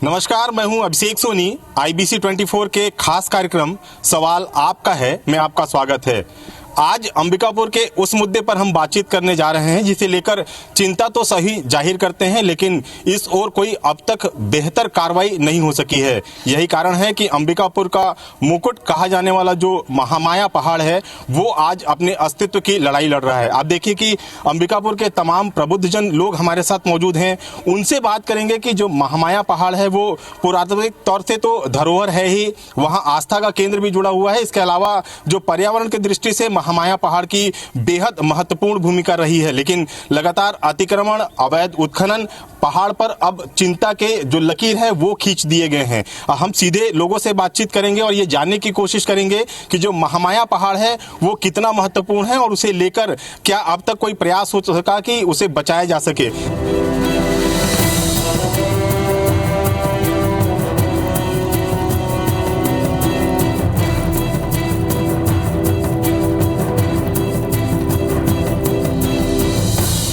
नमस्कार, मैं हूं अभिषेक सोनी। IBC 24 के खास कार्यक्रम सवाल आपका है में आपका स्वागत है। आज अंबिकापुर के उस मुद्दे पर हम बातचीत करने जा रहे हैं जिसे लेकर चिंता तो सही जाहिर करते हैं, लेकिन इस ओर कोई अब तक बेहतर कार्रवाई नहीं हो सकी है। यही कारण है कि अंबिकापुर का मुकुट कहा जाने वाला जो महामाया पहाड़ है वो आज अपने अस्तित्व की लड़ाई लड़ रहा है। आप देखिए कि अंबिकापुर के तमाम प्रबुद्धजन लोग हमारे साथ मौजूद हैं। उनसे बात करेंगे कि जो महामाया पहाड़ है वो पुरातात्विक तौर से तो धरोहर है ही, वहाँ आस्था का केंद्र भी जुड़ा हुआ है। इसके अलावा जो पर्यावरण की दृष्टि से महामाया पहाड़ की बेहद महत्वपूर्ण भूमिका रही है, लेकिन लगातार अतिक्रमण, अवैध उत्खनन पहाड़ पर अब चिंता के जो लकीर है वो खींच दिए गए हैं। हम सीधे लोगों से बातचीत करेंगे और ये जानने की कोशिश करेंगे कि जो महामाया पहाड़ है वो कितना महत्वपूर्ण है और उसे लेकर क्या अब तक कोई प्रयास हो सका कि उसे बचाया जा सके।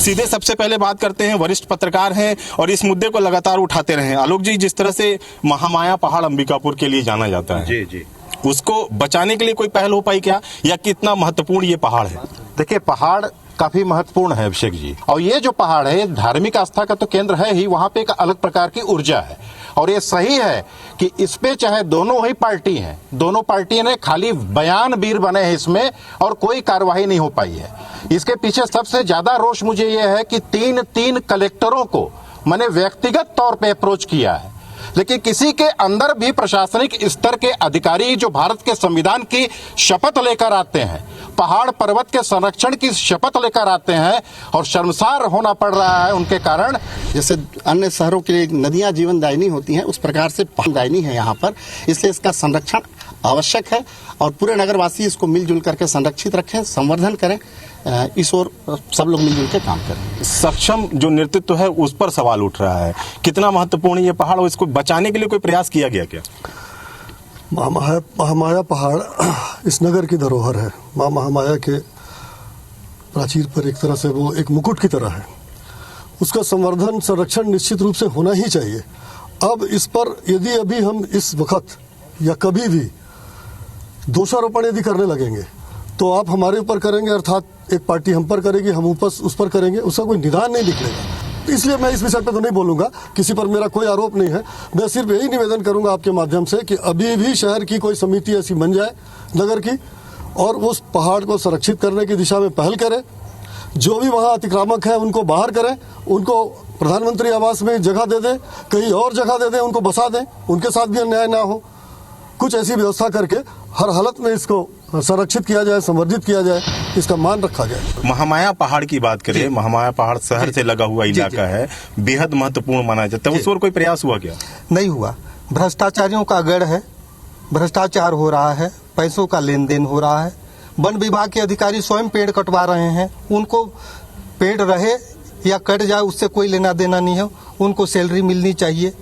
सीधे सबसे पहले बात करते हैं, वरिष्ठ पत्रकार हैं और इस मुद्दे को लगातार उठाते रहे हैं। आलोक जी, जिस तरह से महामाया पहाड़ अंबिकापुर के लिए जाना जाता है, जी, उसको बचाने के लिए कोई पहल हो पाई क्या, या कितना महत्वपूर्ण ये पहाड़ है? देखिए, पहाड़ काफी महत्वपूर्ण है अभिषेक जी, और ये जो पहाड़ है धार्मिक आस्था का तो केंद्र है ही, वहाँ पे एक अलग प्रकार की ऊर्जा है। और ये सही है कि इस पे चाहे दोनों ही पार्टी हैं, दोनों पार्टी ने खाली बयान वीर बने हैं इसमें और कोई कार्यवाही नहीं हो पाई है। इसके पीछे सबसे ज्यादा रोष मुझे ये है कि तीन कलेक्टरों को मैंने व्यक्तिगत तौर पे अप्रोच किया है, लेकिन किसी के अंदर भी प्रशासनिक स्तर के अधिकारी जो भारत के संविधान की शपथ लेकर आते हैं, पहाड़ पर्वत के संरक्षण की शपथ लेकर आते हैं, और शर्मसार होना पड़ रहा है उनके कारण। जैसे अन्य शहरों के लिए नदियां जीवनदायिनी होती हैं, उस प्रकार से दायिनी है यहाँ पर, इसलिए इसका संरक्षण आवश्यक है और पूरे नगरवासी इसको मिलजुल करके संरक्षित रखें, संवर्धन करें, इस ओर सब लोग मिलजुल के काम करें। सक्षम जो नेतृत्व है उस पर सवाल उठ रहा है, कितना महत्वपूर्ण ये पहाड़ और इसको बचाने के लिए कोई प्रयास किया गया क्या? महामाया पहाड़ इस नगर की धरोहर है। माँ महामाया के प्राचीर पर एक तरह से वो एक मुकुट की तरह है। उसका संवर्धन संरक्षण निश्चित रूप से होना ही चाहिए। अब इस पर यदि अभी हम इस वक्त या कभी भी दोषारोपण यदि करने लगेंगे तो आप हमारे ऊपर करेंगे, अर्थात एक पार्टी हम पर करेगी, हम ऊपर उस पर करेंगे, उसका कोई निदान नहीं निकलेगा। इसलिए मैं इस विषय पे तो नहीं बोलूंगा, किसी पर मेरा कोई आरोप नहीं है। मैं सिर्फ यही निवेदन करूंगा आपके माध्यम से कि अभी भी शहर की कोई समिति ऐसी बन जाए नगर की और उस पहाड़ को संरक्षित करने की दिशा में पहल करे। जो भी वहाँ अतिक्रामक है उनको बाहर करें, उनको प्रधानमंत्री आवास में जगह दे दें, कहीं और जगह दे दें, उनको बसा दें, उनके साथ भी अन्याय ना हो। कुछ ऐसी व्यवस्था करके हर हालत में इसको संरक्षित किया जाए, संवर्धित किया जाए, इसका मान रखा जाए। महामाया पहाड़ की बात करें, महामाया पहाड़ शहर से लगा हुआ इलाका है, बेहद महत्वपूर्ण माना जाता है। उस पर कोई प्रयास हुआ क्या? नहीं हुआ। भ्रष्टाचारियों का गढ़ है, भ्रष्टाचार हो रहा है, पैसों का लेन देन हो रहा है। वन विभाग के अधिकारी स्वयं पेड़ कटवा रहे हैं। उनको पेड़ रहे या कट जाए उससे कोई लेना देना नहीं है, उनको सैलरी मिलनी चाहिए।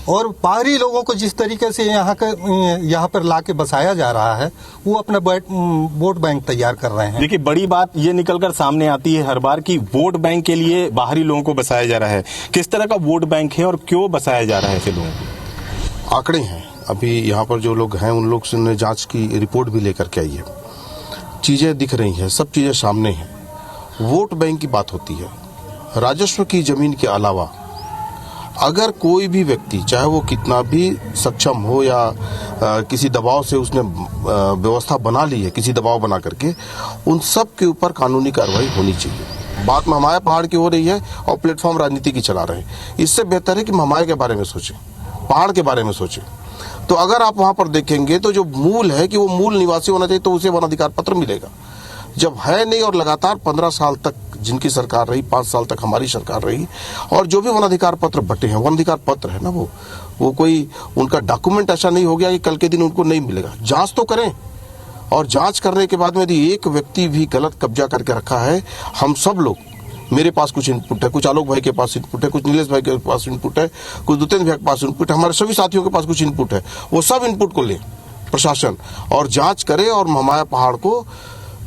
और बाहरी लोगों को जिस तरीके से यहाँ पर लाके बसाया जा रहा है, वो अपना वोट बैंक तैयार कर रहे हैं। देखिए, बड़ी बात ये निकलकर सामने आती है हर बार कि वोट बैंक के लिए बाहरी लोगों को बसाया जा रहा है। किस तरह का वोट बैंक है और क्यों बसाया जा रहा है ऐसे लोगों को? आंकड़े हैं, अभी यहाँ पर जो लोग हैं उन लोग से जांच की रिपोर्ट भी लेकर के आई है, चीजें दिख रही हैं, सब चीजें सामने हैं। वोट बैंक की बात होती है, राजस्व की जमीन के अलावा अगर कोई भी व्यक्ति, चाहे वो कितना भी सक्षम हो या किसी दबाव से उसने व्यवस्था बना ली है, किसी दबाव बना करके, उन सब के ऊपर कानूनी कार्रवाई होनी चाहिए। बात महामाया पहाड़ की हो रही है और प्लेटफॉर्म राजनीति की चला रहे हैं। इससे बेहतर है कि महामाया के बारे में सोचें, पहाड़ के बारे में सोचें। तो अगर आप वहां पर देखेंगे तो जो मूल है कि वो मूल निवासी होना चाहिए, तो उसे वन अधिकार पत्र मिलेगा। जब है नहीं और लगातार 15 साल तक जिनकी सरकार रही, 5 साल तक हमारी सरकार रही, और जो भी वन अधिकार पत्र बटे हैं, वन अधिकार पत्र है ना, वो कोई उनका डॉक्यूमेंट ऐसा नहीं हो गया कि कल के दिन उनको नहीं मिलेगा। जांच तो करें, और जांच करने के बाद में यदि एक व्यक्ति भी गलत कब्जा करके रखा है, हम सब लोग, मेरे पास कुछ इनपुट है, कुछ आलोक भाई के पास इनपुट है, कुछ नीलेश भाई के पास इनपुट है, कुछ दुतेन्द्र भाई के पास इनपुट है, हमारे सभी साथियों के पास कुछ इनपुट है, वो सब इनपुट को ले प्रशासन और जांच करे और महामाया पहाड़ को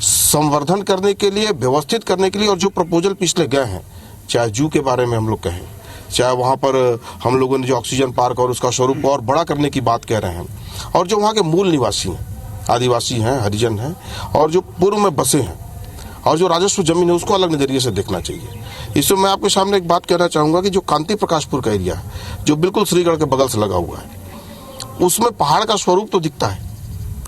संवर्धन करने के लिए, व्यवस्थित करने के लिए, और जो प्रपोजल पिछले गए हैं, चाहे जू के बारे में हम लोग कहें, चाहे वहाँ पर हम लोगों ने जो ऑक्सीजन पार्क और उसका स्वरूप और बड़ा करने की बात कह रहे हैं, और जो वहाँ के मूल निवासी हैं, आदिवासी हैं, हरिजन हैं, और जो पूर्व में बसे हैं, और जो राजस्व जमीन है उसको अलग नजरिए से देखना चाहिए। इसमें मैं आपके सामने एक बात कहना चाहूंगा कि जो कांति प्रकाशपुर का एरिया है, जो बिल्कुल श्रीगढ़ के बगल से लगा हुआ है, उसमें पहाड़ का स्वरूप तो दिखता है।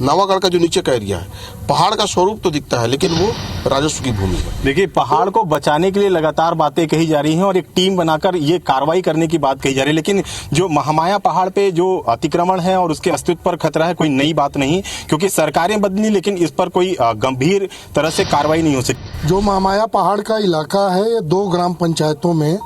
नवागढ़ का जो नीचे का एरिया है, पहाड़ का स्वरूप तो दिखता है, लेकिन वो राजस्व की भूमि है। देखिए, पहाड़ को बचाने के लिए लगातार बातें कही जा रही हैं और एक टीम बनाकर ये कार्रवाई करने की बात कही जा रही है, लेकिन जो महामाया पहाड़ पे जो अतिक्रमण है और उसके अस्तित्व पर खतरा है, कोई नई बात नहीं, क्योंकि सरकारें बदली लेकिन इस पर कोई गंभीर तरह से कार्रवाई नहीं हो सकती। जो महामाया पहाड़ का इलाका है, ये 2 ग्राम पंचायतों में,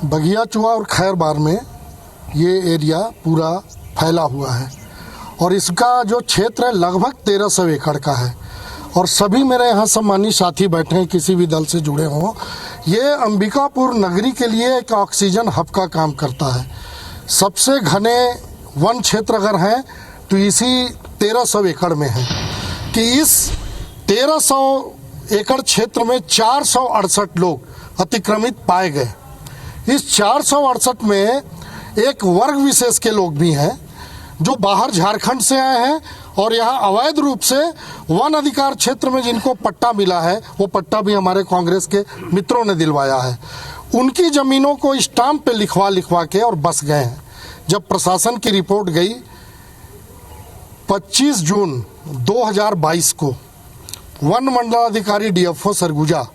बगियाचुआ और खैरबार में ये एरिया पूरा फैला हुआ है, और इसका जो क्षेत्र है लगभग 1300 एकड़ का है। और सभी मेरे यहाँ सम्मानित साथी बैठे हैं, किसी भी दल से जुड़े हों, ये अंबिकापुर नगरी के लिए एक ऑक्सीजन हब का काम करता है। सबसे घने वन क्षेत्र अगर हैं तो इसी 1300 एकड़ में है, कि इस 1300 एकड़ क्षेत्र में 468 लोग अतिक्रमित पाए गए। इस 468 में एक वर्ग विशेष के लोग भी हैं जो बाहर झारखंड से आए हैं, और यहाँ अवैध रूप से वन अधिकार क्षेत्र में जिनको पट्टा मिला है, वो पट्टा भी हमारे कांग्रेस के मित्रों ने दिलवाया है। उनकी जमीनों को स्टाम्प पे लिखवा के और बस गए हैं। जब प्रशासन की रिपोर्ट गई 25 जून 2022 को, वन मंडलाधिकारी डीएफओ सरगुजा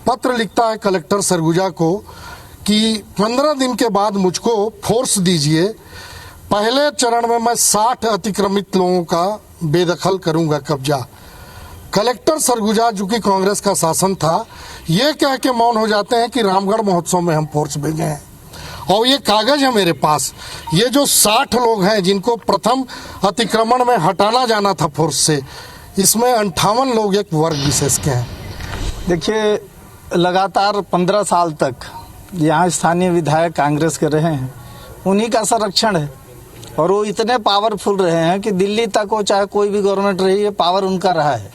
पत्र लिखता है कलेक्टर सरगुजा को कि 15 दिन के बाद मुझको फोर्स दीजिए, पहले चरण में मैं 60 अतिक्रमित लोगों का बेदखल करूंगा कब्जा। कलेक्टर सरगुजा, जो कि कांग्रेस का शासन था, ये कह के मौन हो जाते हैं कि रामगढ़ महोत्सव में हम फोर्स भेजे हैं। और ये कागज है मेरे पास, ये जो 60 लोग हैं जिनको प्रथम अतिक्रमण में हटाना जाना था फोर्स से, इसमें 58 लोग एक वर्ग विशेष के हैं। देखिए, लगातार 15 साल तक यहाँ स्थानीय विधायक कांग्रेस के रहे हैं, उन्हीं का संरक्षण है, और वो इतने पावरफुल रहे हैं कि दिल्ली तक हो, चाहे कोई भी गवर्नमेंट रही है, पावर उनका रहा है,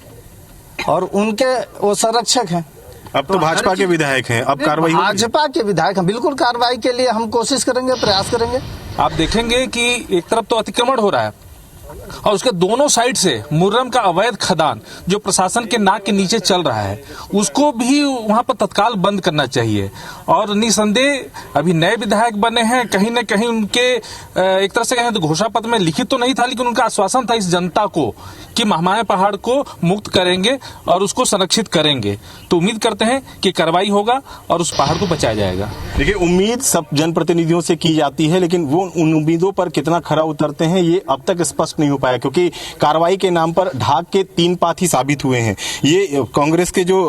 और उनके वो संरक्षक हैं। अब तो भाजपा के विधायक हैं, अब कार्रवाई होगी। भाजपा के विधायक हैं, बिल्कुल कार्रवाई के लिए हम कोशिश करेंगे, प्रयास करेंगे। आप देखेंगे कि एक तरफ तो अतिक्रमण हो रहा है और उसके दोनों साइड से मुर्रम का अवैध खदान जो प्रशासन के नाक के नीचे चल रहा है, उसको भी वहां पर तत्काल बंद करना चाहिए। और निसंदेह अभी नए विधायक बने हैं, कहीं न कहीं उनके एक तरह से कहें तो घोषणा पत्र में लिखित तो नहीं था, लेकिन उनका आश्वासन था इस जनता को कि महामाया पहाड़ को मुक्त करेंगे और उसको संरक्षित करेंगे। तो उम्मीद करते हैं कि कार्रवाई होगा और उस पहाड़ को बचाया जाएगा। देखिए, उम्मीद सब जनप्रतिनिधियों से की जाती है, लेकिन वो उन उम्मीदों पर कितना खरा उतरते हैं ये अब तक स्पष्ट नहीं हो पाया, क्योंकि कार्रवाई के नाम पर ढाक के 3 पाथी साबित हुए हैं। ये कांग्रेस के जो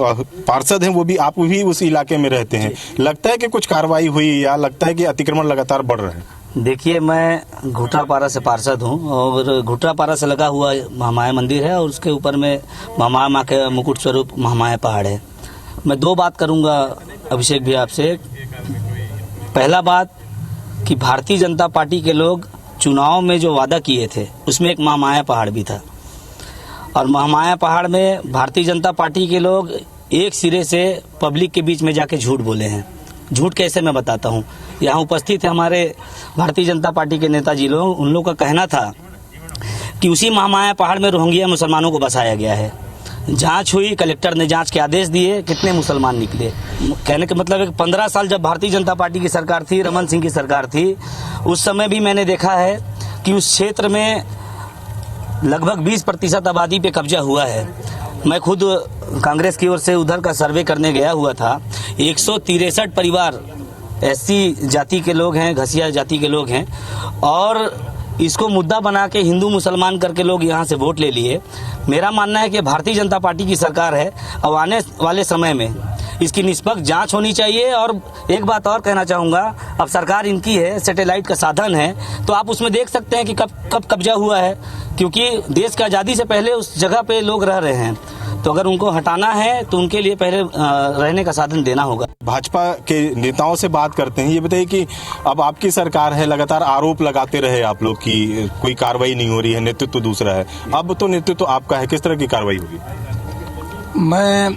पार्षद हैं, वो भी, आप भी उस इलाके में रहते हैं, लगता है कि कुछ कार्रवाई हुई या लगता है कि अतिक्रमण लगातार बढ़ रहे हैं? देखिए, मैं घुटरापारा से पार्षद हूँ, और घुटरापारा से लगा हुआ महामाया मंदिर है, और उसके ऊपर में महामाया माँ के मुकुट स्वरूप महामाया पहाड़ है। मैं 2 बात करूँगा अभिषेक भी आपसे। पहला बात कि भारतीय जनता पार्टी के लोग चुनाव में जो वादा किए थे उसमें एक महामाया पहाड़ भी था, और महामाया पहाड़ में भारतीय जनता पार्टी के लोग एक सिरे से पब्लिक के बीच में जाके झूठ बोले हैं। झूठ कैसे, मैं बताता हूँ। यहाँ उपस्थित है हमारे भारतीय जनता पार्टी के नेताजी लोग, उन लोग का कहना था कि उसी महामाया पहाड़ में रोहिंग्या मुसलमानों को बसाया गया है। जांच हुई, कलेक्टर ने जांच के आदेश दिए, कितने मुसलमान निकले। कहने का मतलब है कि 15 साल जब भारतीय जनता पार्टी की सरकार थी, रमन सिंह की सरकार थी, उस समय भी मैंने देखा है कि उस क्षेत्र में लगभग 20% आबादी पे कब्जा हुआ है। मैं खुद कांग्रेस की ओर से उधर का सर्वे करने गया हुआ था। 163 परिवार एससी जाति के लोग हैं, घसिया जाति के लोग हैं, और इसको मुद्दा बना के हिंदू मुसलमान करके लोग यहाँ से वोट ले लिए। मेरा मानना है कि भारतीय जनता पार्टी की सरकार है, अब आने वाले समय में इसकी निष्पक्ष जांच होनी चाहिए। और एक बात और कहना चाहूँगा, अब सरकार इनकी है, सैटेलाइट का साधन है, तो आप उसमें देख सकते हैं कि कब कब्जा हुआ है, क्योंकि देश की आज़ादी से पहले उस जगह पे लोग रह रहे हैं। तो अगर उनको हटाना है तो उनके लिए पहले रहने का साधन देना होगा। भाजपा के नेताओं से बात करते हैं, ये बताइए कि अब आपकी सरकार है, लगातार आरोप लगाते रहे आप लोग कि कोई कार्रवाई नहीं हो रही है, नेतृत्व दूसरा है, अब तो नेतृत्व आपका है, किस तरह की कार्रवाई होगी? मैं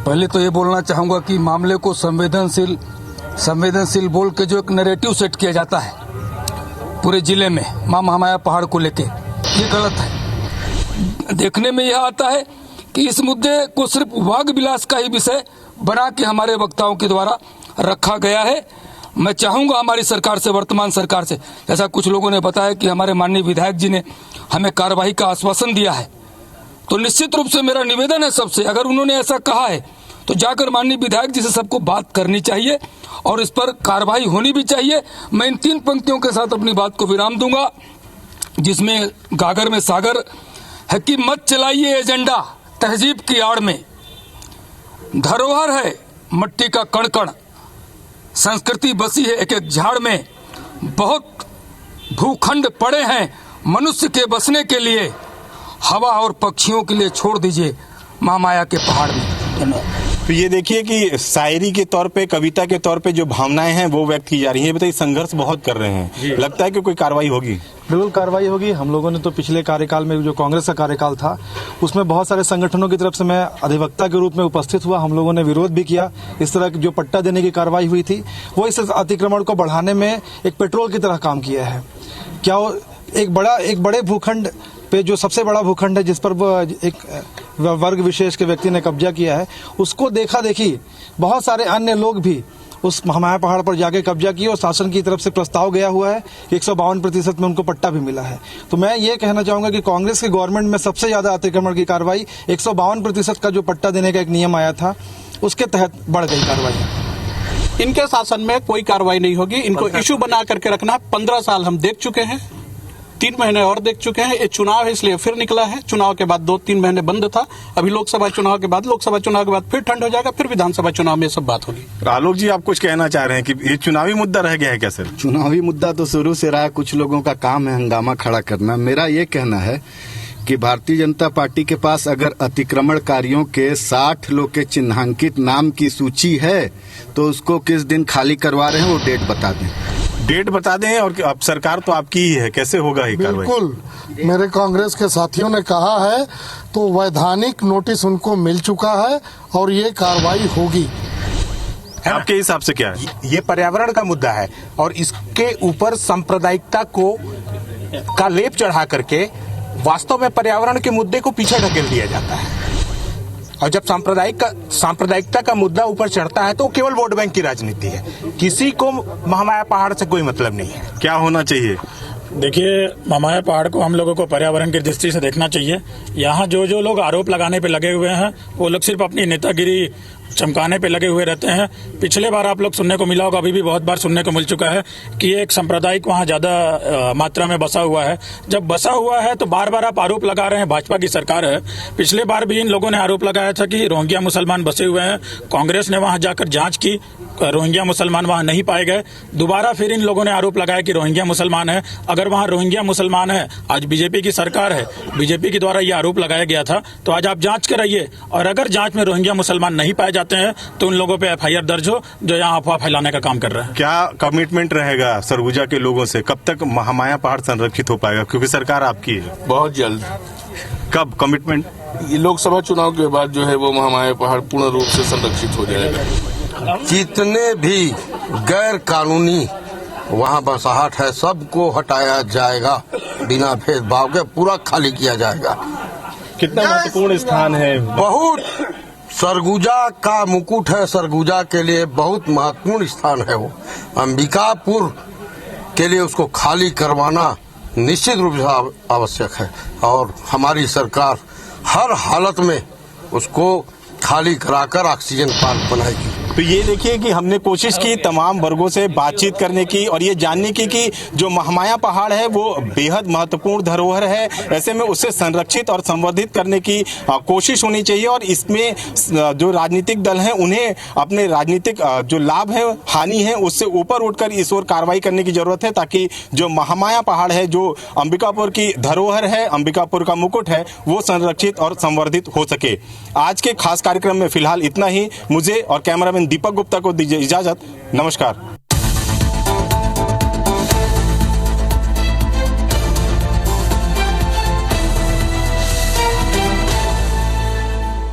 पहले तो ये बोलना चाहूँगा कि मामले को संवेदनशील संवेदनशील बोल के जो एक नैरेटिव सेट किया जाता है पूरे जिले में मां महामाया पहाड़ को लेके, ये गलत है। देखने में यह आता है कि इस मुद्दे को सिर्फ वाग विलास का ही विषय बना के हमारे वक्ताओं के द्वारा रखा गया है। मैं चाहूंगा हमारी सरकार से, वर्तमान सरकार से, जैसा कुछ लोगों ने बताया कि हमारे माननीय विधायक जी ने हमें कार्रवाई का आश्वासन दिया है, तो निश्चित रूप से मेरा निवेदन है सबसे, अगर उन्होंने ऐसा कहा है तो जाकर माननीय विधायक जी से सबको बात करनी चाहिए और इस पर कार्रवाई होनी भी चाहिए। मैं इन 3 पंक्तियों के साथ अपनी बात को विराम दूंगा, जिसमें गागर में सागर है कि मत चलाइए एजेंडा तहजीब की आड़ में, धरोहर है मट्टी का कण कण, संस्कृति बसी है एक एक झाड़ में, बहुत भूखंड पड़े हैं मनुष्य के बसने के लिए, हवा और पक्षियों के लिए छोड़ दीजिए महामाया के पहाड़ में। धन्यवाद। तो ये देखिए कि शायरी के तौर पे, कविता के तौर पे जो भावनाएं हैं वो व्यक्त की जा रही हैं। बताइए, संघर्ष बहुत कर रहे हैं, लगता है कि कोई कार्रवाई होगी? बिल्कुल कार्रवाई होगी। हम लोगों ने तो पिछले कार्यकाल में जो कांग्रेस का कार्यकाल था उसमें बहुत सारे संगठनों की तरफ से मैं अधिवक्ता के रूप में उपस्थित हुआ, हम लोगों ने विरोध भी किया। इस तरह की जो पट्टा देने की कार्रवाई हुई थी वो इस अतिक्रमण को बढ़ाने में एक पेट्रोल की तरह काम किया है। क्या एक बड़े भूखंड पे, जो सबसे बड़ा भूखंड है जिस पर एक वर्ग विशेष के व्यक्ति ने कब्जा किया है, उसको देखा देखी बहुत सारे अन्य लोग भी उस महामाया पहाड़ पर जाके कब्जा किए और शासन की तरफ से प्रस्ताव गया हुआ है कि 152% में उनको पट्टा भी मिला है। तो मैं ये कहना चाहूंगा कि कांग्रेस की गवर्नमेंट में सबसे ज्यादा अतिक्रमण की कार्रवाई 152% का जो पट्टा देने का एक नियम आया था उसके तहत बढ़ गई कार्रवाई। इनके शासन में कोई कार्रवाई नहीं होगी, इनको इशू बना करके रखना। 15 साल हम देख चुके हैं, 3 महीने और देख चुके हैं। ये चुनाव है इसलिए फिर निकला है, चुनाव के बाद 2-3 महीने बंद था, अभी लोकसभा चुनाव के बाद फिर ठंड हो जाएगा, फिर विधानसभा चुनाव में सब बात होगी। आलोक जी, आप कुछ कहना चाह रहे हैं कि ये चुनावी मुद्दा रह गया है क्या सर? चुनावी मुद्दा तो शुरू से रहा है, कुछ लोगों का काम है हंगामा खड़ा करना। मेरा ये कहना है कि भारतीय जनता पार्टी के पास अगर अतिक्रमणकारियों के 60 लोग के चिन्हांकित नाम की सूची है तो उसको किस दिन खाली करवा रहे हैं वो डेट बता दें। डेट बता दें, और अब सरकार तो आपकी ही है, कैसे होगा ये कार्रवाई? बिल्कुल, मेरे कांग्रेस के साथियों ने कहा है तो वैधानिक नोटिस उनको मिल चुका है और ये कार्रवाई होगी। आपके हिसाब से क्या है? ये पर्यावरण का मुद्दा है और इसके ऊपर सांप्रदायिकता का लेप चढ़ा करके वास्तव में पर्यावरण के मुद्दे को पीछे ढकेल दिया जाता है। और जब सांप्रदायिकता का मुद्दा ऊपर चढ़ता है तो केवल वोट बैंक की राजनीति है, किसी को महामाया पहाड़ से कोई मतलब नहीं है। क्या होना चाहिए? देखिए, महामाया पहाड़ को हम लोगों को पर्यावरण की दृष्टि से देखना चाहिए। यहाँ जो लोग आरोप लगाने पे लगे हुए हैं वो लोग सिर्फ अपनी नेतागिरी चमकाने पे लगे हुए रहते हैं। पिछले बार आप लोग सुनने को मिला होगा, अभी भी बहुत बार सुनने को मिल चुका है कि एक सांप्रदायिक वहाँ ज्यादा मात्रा में बसा हुआ है। जब बसा हुआ है तो बार बार आप आरोप लगा रहे हैं, भाजपा की सरकार है। पिछले बार भी इन लोगों ने आरोप लगाया था कि रोहिंग्या मुसलमान बसे हुए हैं, कांग्रेस ने वहाँ जाकर जांच की, रोहिंग्या मुसलमान वहाँ नहीं पाए गए। दोबारा फिर इन लोगों ने आरोप लगाया कि रोहिंग्या मुसलमान है। अगर वहाँ रोहिंग्या मुसलमान है, आज बीजेपी की सरकार है, बीजेपी के द्वारा ये आरोप लगाया गया था, तो आज आप जांच कराइए और अगर जांच में रोहिंग्या मुसलमान नहीं पाए जाते हैं तो उन लोगों पे एफआईआर दर्ज हो जो यहाँ अफवाह फैलाने का काम कर रहे हैं। क्या कमिटमेंट रहेगा सरगुजा के लोगों से? कब तक महामाया पहाड़ संरक्षित हो पाएगा, क्योंकि सरकार आपकी है? बहुत जल्द। कब कमिटमेंट? ये लोकसभा चुनाव के बाद जो है वो महामाया पहाड़ पूर्ण रूप से संरक्षित हो जाएगा। जितने भी गैर कानूनी वहाँ बसाहट है सबको हटाया जाएगा, बिना भेदभाव के पूरा खाली किया जाएगा। कितना महत्वपूर्ण स्थान है? बहुत, सरगुजा का मुकुट है, सरगुजा के लिए बहुत महत्वपूर्ण स्थान है वो। अंबिकापुर के लिए उसको खाली करवाना निश्चित रूप से आवश्यक है और हमारी सरकार हर हालत में उसको खाली कराकर ऑक्सीजन पार्क बनाएगी। तो ये देखिए कि हमने कोशिश की तमाम वर्गों से बातचीत करने की और ये जानने की कि जो महामाया पहाड़ है वो बेहद महत्वपूर्ण धरोहर है, ऐसे में उसे संरक्षित और संवर्धित करने की कोशिश होनी चाहिए और इसमें जो राजनीतिक दल हैं उन्हें अपने राजनीतिक जो लाभ है, हानि है, उससे ऊपर उठकर इस ओर कार्रवाई करने की जरूरत है ताकि जो महामाया पहाड़ है, जो अंबिकापुर की धरोहर है, अंबिकापुर का मुकुट है, वो संरक्षित और संवर्धित हो सके। आज के खास कार्यक्रम में फिलहाल इतना ही। मुझे और कैमरामैन दीपक गुप्ता को दीजिए इजाजत। नमस्कार।